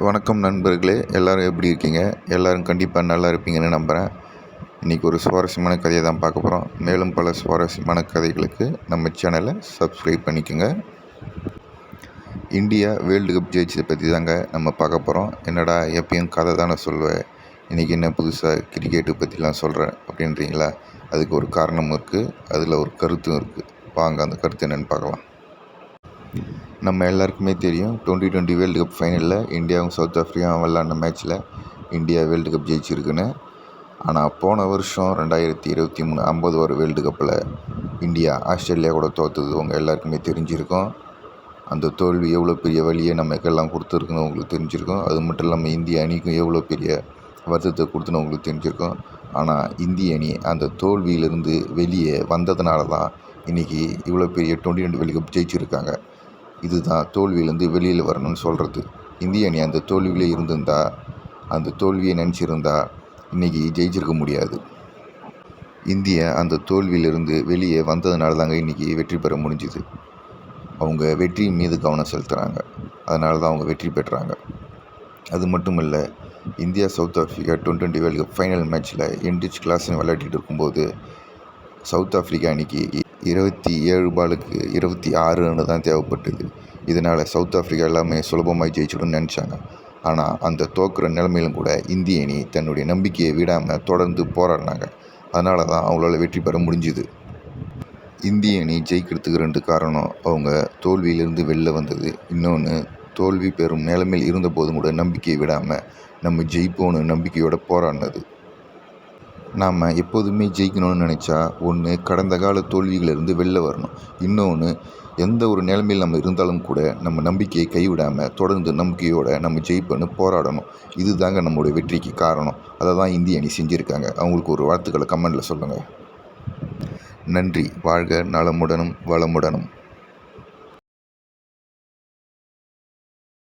வணக்கம் நண்பர்களே, எல்லோரும் எப்படி இருக்கீங்க? எல்லோரும் கண்டிப்பாக நல்லா இருப்பீங்கன்னு நம்புகிறேன். இன்றைக்கி ஒரு சுவாரஸ்யமான கதையை தான் பார்க்க போகிறோம். மேலும் பல சுவாரஸ்யமான கதைகளுக்கு நம்ம சேனலை சப்ஸ்கிரைப் பண்ணிக்கோங்க. இந்தியா வேர்ல்டு கப் ஜெயிச்சதை பற்றி தாங்க நம்ம பார்க்க போகிறோம். என்னடா எப்பயும் கதை தானே சொல்வேன், இன்றைக்கி என்ன புதுசாக கிரிக்கெட்டு பற்றிலாம் சொல்கிறேன் அப்படின்றீங்களா? அதுக்கு ஒரு காரணமும் இருக்குது, அதில் ஒரு கருத்தும் இருக்குது. வாங்க அந்த கருத்து என்னென்னு பார்க்கலாம். நம்ம எல்லாருக்குமே தெரியும், 2020 வேர்ல்டு கப் ஃபைனலில் இந்தியாவும் சவுத் ஆஃப்ரிக்காவும் விளாண்ட மேட்ச்சில் இந்தியா வேர்ல்டு கப் ஜெயிச்சிருக்குன்னு. ஆனால் போன வருஷம் 2023 50 ஓவர் வேர்ல்டு கப்பில் இந்தியா ஆஸ்திரேலியா கூட தோற்றது உங்கள் எல்லாருக்குமே தெரிஞ்சிருக்கும். அந்த தோல்வி எவ்வளோ பெரிய வழியை நமக்கெல்லாம் கொடுத்துருக்குன்னு உங்களுக்கு தெரிஞ்சிருக்கும். அது மட்டும் இல்லாமல் இந்திய அணிக்கும் எவ்வளோ பெரிய வருத்தத்தை கொடுத்துன்னு உங்களுக்கு தெரிஞ்சிருக்கும். ஆனால் இந்திய அணி அந்த தோல்வியிலிருந்து வெளியே வந்ததுனால தான் இன்றைக்கி இவ்வளோ பெரிய 2020 வேர்ல்டு கப் ஜெயிச்சிருக்காங்க. இதுதான் தோல்வியிலேருந்து வெளியில் வரணும்னு சொல்கிறது. இந்திய அணி அந்த தோல்வியிலே இருந்திருந்தா, அந்த தோல்வியை நினச்சிருந்தா இன்றைக்கி ஜெயிச்சிருக்க முடியாது. இந்தியா அந்த தோல்வியிலிருந்து வெளியே வந்ததுனால தாங்க இன்றைக்கி வெற்றி பெற முடிஞ்சுது. அவங்க வெற்றி மீது கவனம் செலுத்துகிறாங்க, அதனால தான் அவங்க வெற்றி பெற்றாங்க. அது மட்டும் இல்லை, India south Africa 2020 world cup final மேட்ச்சில் என்ரிச் கிளாஸ்னு விளையாடிட்டு இருக்கும்போது சவுத் ஆஃப்ரிக்கா அணிக்கு 27 பாலுக்கு 26 ரன்னு தான் தேவைப்பட்டது. இதனால் சவுத் ஆஃப்ரிக்கா எல்லாமே சுலபமாக ஜெயிச்சிடும்னு நினச்சாங்க. ஆனால் அந்த தோக்குற நிலைமையிலும் கூட இந்திய அணி தன்னுடைய நம்பிக்கையை விடாமல் தொடர்ந்து போராடினாங்க. அதனால தான் அவங்களால வெற்றி பெற முடிஞ்சுது. இந்திய அணி ஜெயிக்கிறதுக்கு 2 காரணம்: அவங்க தோல்வியிலிருந்து வெளில வந்தது, இன்னொன்று தோல்வி பெறும் நிலைமையில் இருந்தபோதும் கூட நம்பிக்கையை விடாமல் நம்ம ஜெயிப்போன்னு நம்பிக்கையோடு போராடினது. நாம் எப்போதுமே ஜெயிக்கணும்னு நினச்சா, ஒன்று கடந்த கால தோல்விகளிலிருந்து வெளில வரணும், இன்னொன்று எந்த ஒரு நிலைமையில் நம்ம இருந்தாலும் கூட நம்ம நம்பிக்கையை கைவிடாமல் தொடர்ந்து நம்பிக்கையோடு நம்ம ஜெயிப்போன்னு போராடணும். இது தாங்க நம்மளுடைய வெற்றிக்கு காரணம். அதை தான் இந்திய அணி செஞ்சுருக்காங்க. அவங்களுக்கு ஒரு வாழ்த்துக்களை கமெண்டில் சொல்லுங்கள். நன்றி. வாழ்க நலமுடனும் வளமுடனும்.